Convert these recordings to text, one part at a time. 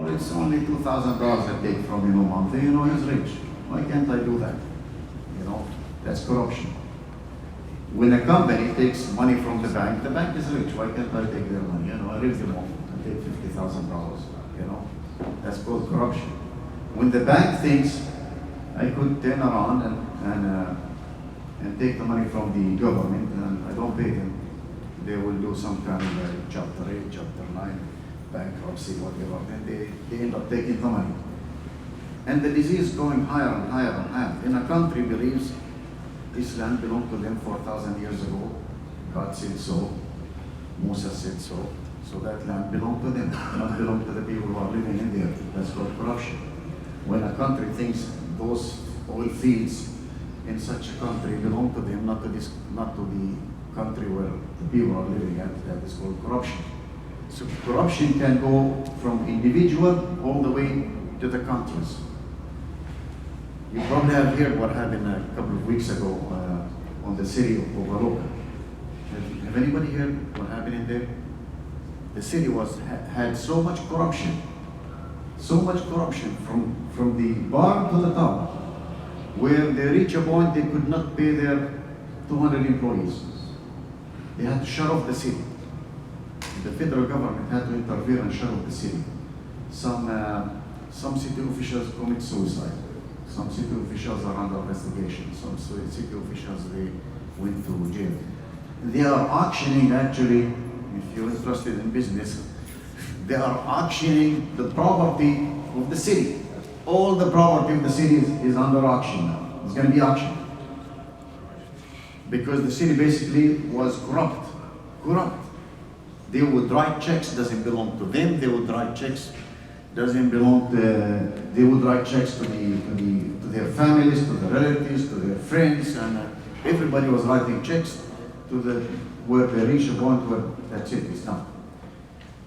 Well, it's only $2,000 I take from him a month. He's rich. Why can't I do that? That's corruption. When a company takes money from the bank is rich. Why can't I take their money? I rip them off and take $50,000. That's called corruption. When the bank thinks I could turn around and take the money from the government and I don't pay them, they will do some kind of Chapter 8, Chapter 9, bankruptcy, whatever, and they end up taking the money. And the disease is going higher and higher and higher. In a country believes this land belonged to them 4,000 years ago. God said so. Musa said so. So that land belonged to them, not belong to the people who are living in there. That's called corruption. When a country thinks those oil fields in such a country belong to them, not to the country where the people are living at, that is called corruption. So corruption can go from individual all the way to the countries. You probably have heard what happened a couple of weeks ago on the city of Bogota. Have anybody heard what happened in there? The city had so much corruption from the bottom to the top, where they reach a point they could not pay their 200 employees. They had to shut off the city. The federal government had to interfere and shut off the city. Some city officials commit suicide. Some city officials are under investigation. Some city officials, they went to jail. They are auctioning, actually, if you're interested in business, they are auctioning the property of the city. All the property of the city is under auction now. It's going to be auctioned. Because the city basically was corrupt. They would write checks, doesn't belong to them. They would write checks, doesn't belong to, they would write checks to their families, to their relatives, to their friends, and everybody was writing checks to where they reach a point where that's it, it's done.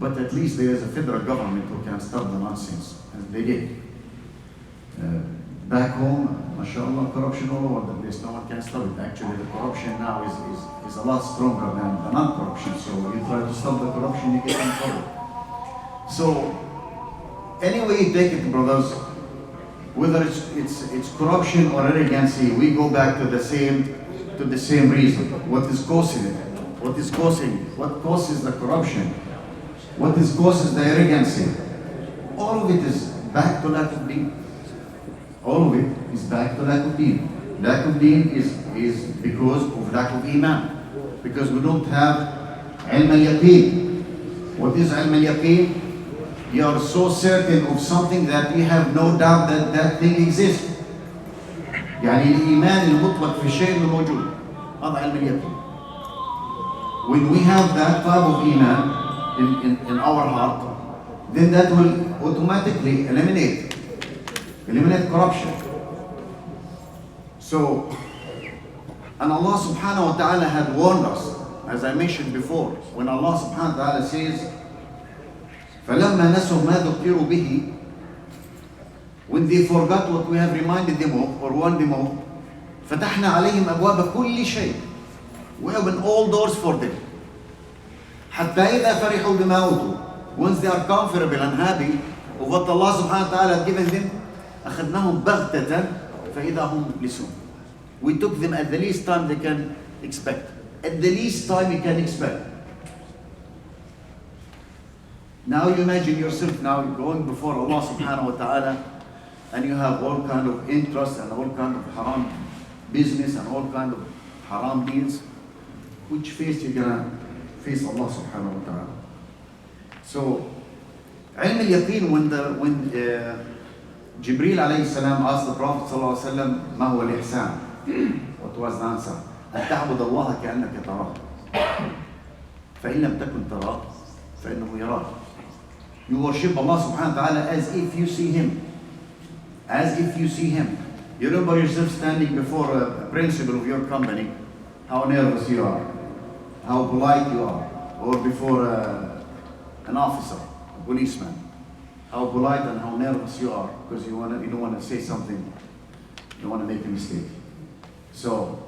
But at least there is a federal government who can stop the nonsense, and they did. Back home, mashallah, corruption all over the place, no one can stop it. Actually, the corruption now is a lot stronger than the non-corruption, so you try to stop the corruption, you get in trouble. So, anyway you take it, brothers, whether it's corruption or arrogancy, we go back to the same reason. What is causing it? What causes the corruption? What causes the arrogancy? All of it is back to lack of deen. All of it is back to lack of deen. Lack of deen is because of lack of iman. Because we don't have ilm al-yaqeen. What is ilm al-yaqeen? You are so certain of something that you have no doubt that that thing exists. يعني الإيمان المطلق في الشيء الموجود. هذا علم اليقين. When we have that type of iman in our heart, then that will automatically eliminate corruption. So, and Allah subhanahu wa ta'ala had warned us, as I mentioned before, when Allah subhanahu wa ta'ala says, فَلَمَّا نَسُوا مَا ذُكِّرُوا بِهِ, when they forgot what we have reminded them of or warned them of, فَتَحْنَا عَلَيْهِمْ أَبْوَابَ كُلِّ شَيْءٍ, we open all doors for them. حَتَّى إِذَا فَرِحُوا بِمَا أُوتُوا, once they are comfortable and happy of what Allah subhanahu wa ta'ala had given them, أَخَذْنَاهُمْ بَغْتَةً فَإِذَا هُمْ مُبْلِسُونَ. We took them at the least time they can expect. At the least time you can expect. Now you imagine yourself now going before Allah subhanahu wa ta'ala, and you have all kind of interest and all kind of haram business and all kind of haram deals. Which face you gonna face Allah subhanahu wa ta'ala? So, ilm al-yaqeen, when Jibreel alayhi salam asked the Prophet sallallahu alayhi wa sallam, ما هو الإحسان? What was the answer? أن تعبد الله كأنك تراه فإن لم تكن تراه فإنه يراك. You worship Allah subhanahu wa ta'ala as if you see Him. As if you see Him. You remember yourself standing before a principal of your company, how nervous you are, how polite you are, or before an officer, a policeman, how polite and how nervous you are because you don't want to say something, you don't want to make a mistake. So,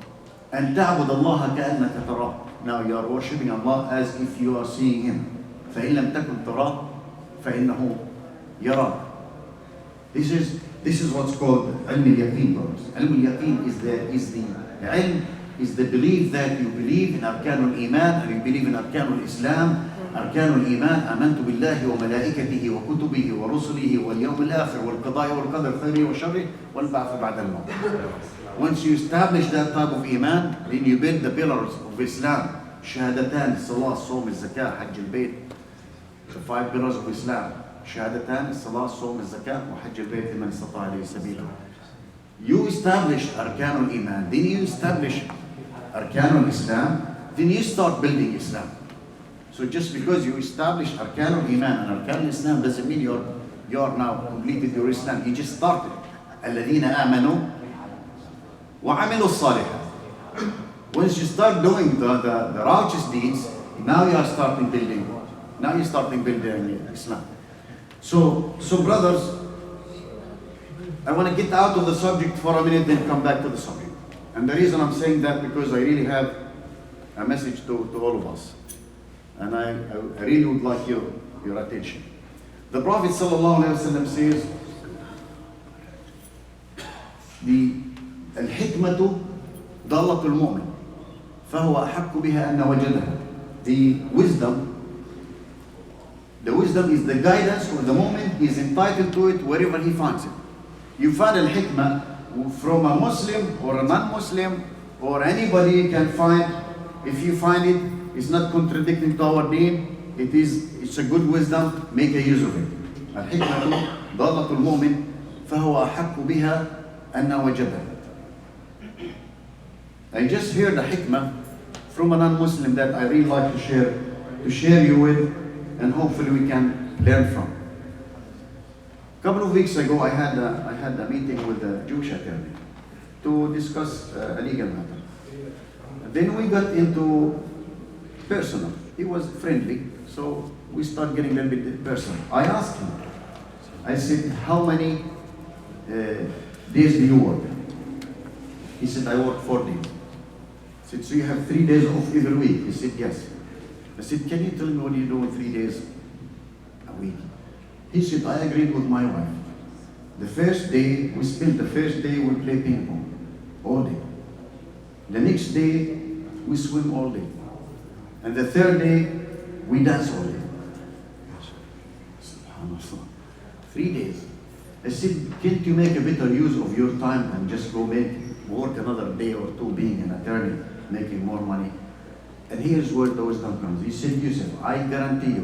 أن تعبد الله كأنك تراه. Now you are worshiping Allah as if you are seeing Him. فإن لم تكن تراه فإنه Yara. This is what's called ilm al-yaqeen, brothers. Ilm al-yaqeen is the belief that you believe in arkan al-iman and you believe in arkan al-islam. أركان الإيمان آمنت بالله وملائكته وكتبه ورسله واليوم الآخر والقضاء والقدر خيره وشره والبعث بعد الموت. Once you establish that type of iman, then you build the pillars of Islam. شهادتان الصلاة الصوم الزكاة حج البيت. The 5 pillars of Islam. شهادتان الصلاة الصوم الزكاة وحج البيت لمن استطاع إليه سبيلا. You establish أركان الإيمان, then you establish أركان الإسلام, then you start building Islam. So just because you establish Arkan al-Iman and Arkan al-Islam doesn't mean you're now completed your Islam. You just started. الَّذِينَ آمَنُوا وَعَمِلُوا الصَّالِحَاتِ. Once you start doing the righteous deeds, now you are starting building. Now you're starting building Islam. So brothers, I want to get out of the subject for a minute, then come back to the subject. And the reason I'm saying that because I really have a message to all of us. And I really would like your attention. The Prophet ﷺ says, الحكمة ضالة المؤمن فهو أحق بها أن وجدها. The wisdom is the guidance for the moment. He is entitled to it wherever he finds it. You find al-hikmah from a Muslim or a non-Muslim or anybody can find. If you find it, it's not contradicting to our deen. It's a good wisdom. Make a use of it. الحكمة ضالة المؤمن فهو أحق بها أن وجدها. I just heard a hikmah from a non-Muslim that I really like to share you with, and hopefully we can learn from. A couple of weeks ago, I had a meeting with a Jewish attorney to discuss a legal matter. Then we got into personal. He was friendly, so we started getting a little bit personal. I asked him, I said, how many days do you work? He said, I work 4 days. I said, so you have 3 days off every week? He said, yes. I said, can you tell me what you do in 3 days a week? He said, I agreed with my wife. We spent the first day, we play ping pong all day. The next day, we swim all day. And the third day, we dance all day. SubhanAllah. 3 days. I said, can't you make a better use of your time and just go work another day or two being an attorney, making more money? And here's where the wisdom comes. He said, Yusof, I guarantee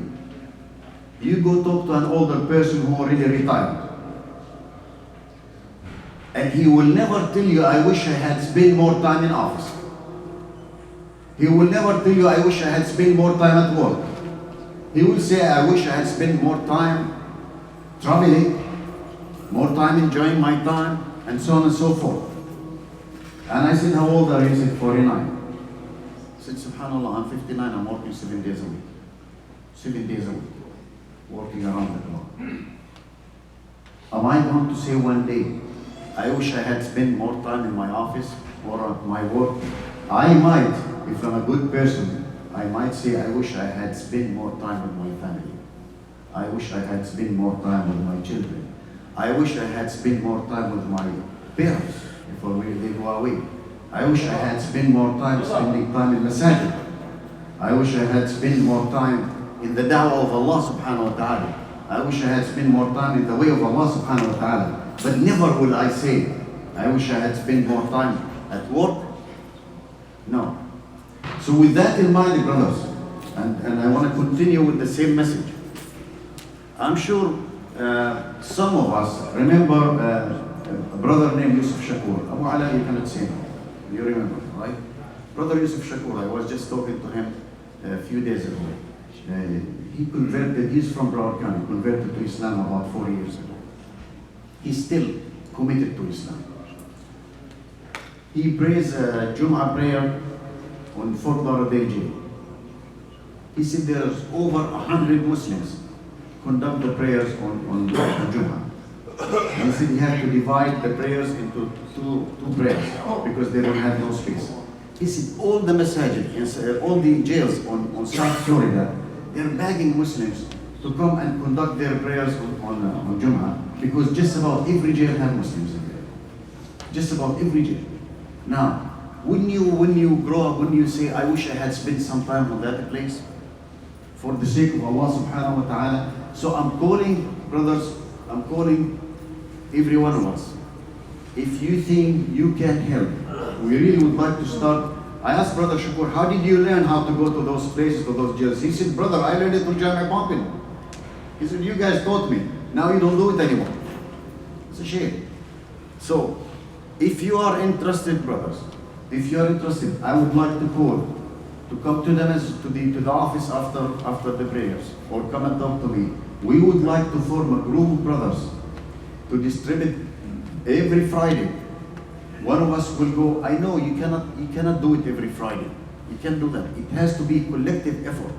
you go talk to an older person who already retired. And he will never tell you, I wish I had spent more time in office. He will never tell you, I wish I had spent more time at work. He will say, I wish I had spent more time traveling, more time enjoying my time, and so on and so forth. And I said, how old are you? He said, 49. I said, SubhanAllah, I'm 59, I'm working 7 days a week. 7 days a week, working around the clock. Am I going to say one day, I wish I had spent more time in my office or at my work? I might, if I'm a good person, I might say, I wish I had spent more time with my family. I wish I had spent more time with my children. I wish I had spent more time with my parents before they go away. I wish I had spent more time spending time in masajid. I wish I had spent more time in the da'wah of Allah subhanahu wa ta'ala. I wish I had spent more time in the way of Allah subhanahu wa ta'ala. But never will I say, I wish I had spent more time at work. No. So with that in mind, brothers, and I want to continue with the same message. I'm sure some of us remember a brother named Yusof Shakur. Abu Ala, you cannot say no. You remember, right? Brother Yusof Shakur, I was just talking to him a few days ago. He converted, he's from Broward County, converted to Islam about 4 years ago. He's still committed to Islam. He prays Jum'ah prayer on Fort Lauderdale jail. He said there's over 100 Muslims conduct the prayers on Jum'ah. And he said he had to divide the prayers into two prayers because they don't have no space. He said all the masajid, all the jails on South Florida, they're begging Muslims to come and conduct their prayers on Jum'ah, because just about every jail has Muslims in there. Just about every jail. Now, when you grow up, when you say, I wish I had spent some time on that place, for the sake of Allah subhanahu wa ta'ala. So I'm calling, brothers, I'm calling every one of us. If you think you can help, we really would like to start. I asked Brother Shakur, how did you learn how to go to those places, to those jails? He said, brother, I learned it from Jami' Pumping. He said, you guys taught me. Now you don't do it anymore. It's a shame. So, if you are interested, brothers, if you are interested, I would like to call, to come to them to the office after the prayers, or come and talk to me. We would like to form a group of brothers to distribute every Friday. One of us will go. I know you cannot do it every Friday. You can't do that. It has to be collective effort.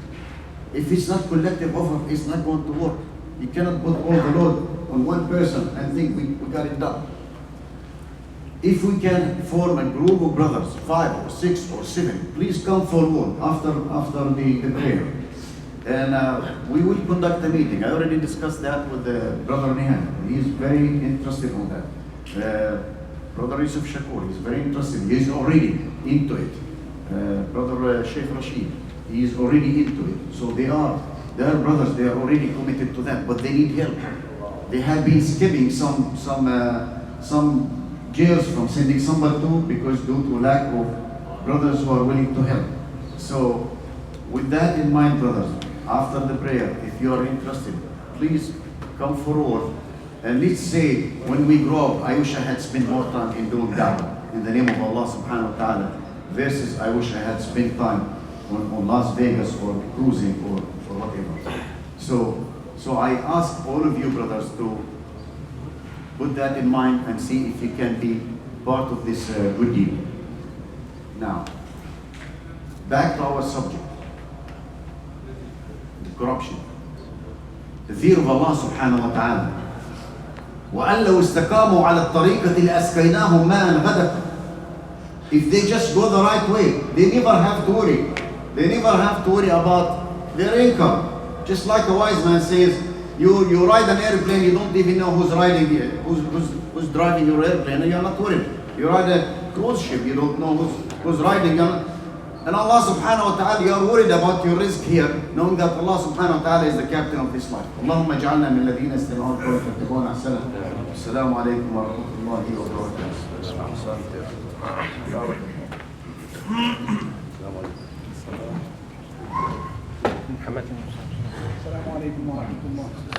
If it's not collective effort, it's not going to work. You cannot put all the load on one person and think we got it done. If we can form a group of brothers, 5 or 6 or 7, please come forward after the prayer. And we will conduct a meeting. I already discussed that with Brother Nihan. He is very interested in that. Brother Yusof Shakur is very interested. He is already into it. Brother Sheikh Rashid, he is already into it. So they are brothers. They are already committed to that, but they need help. They have been skipping some jails from sending somebody to, because due to lack of brothers who are willing to help. So with that in mind, brothers, after the prayer, if you are interested, please come forward. And let's say, when we grow up, I wish I had spent more time in doing da'wah in the name of Allah subhanahu wa ta'ala, versus I wish I had spent time on Las Vegas or cruising or whatever. So I ask all of you brothers to put that in mind and see if you can be part of this good deed. Now, back to our subject, the corruption. The fear of Allah subhanahu wa ta'ala. وَأَنْ لَوْ اسْتَقَامُوا عَلَى الطَّرِيقَةِ لَأَسْقَيْنَاهُمْ مَاءً غَدَقًا. If they just go the right way, they never have to worry. They never have to worry about their income. Just like a wise man says, you ride an airplane, you don't even know who's riding it, who's driving your airplane, and you're not worried. You ride a cruise ship, you don't know who's riding. And Allah subhanahu wa ta'ala, you are worried about your risk here, knowing that Allah subhanahu wa ta'ala is the captain of this life. Allahumma ja'alna min ladhina istama'u al-qawla fattabi'una ahsana. Assalamu alaikum wa rahmatullahi wa barakatuh. السلام عليكم ورحمة الله.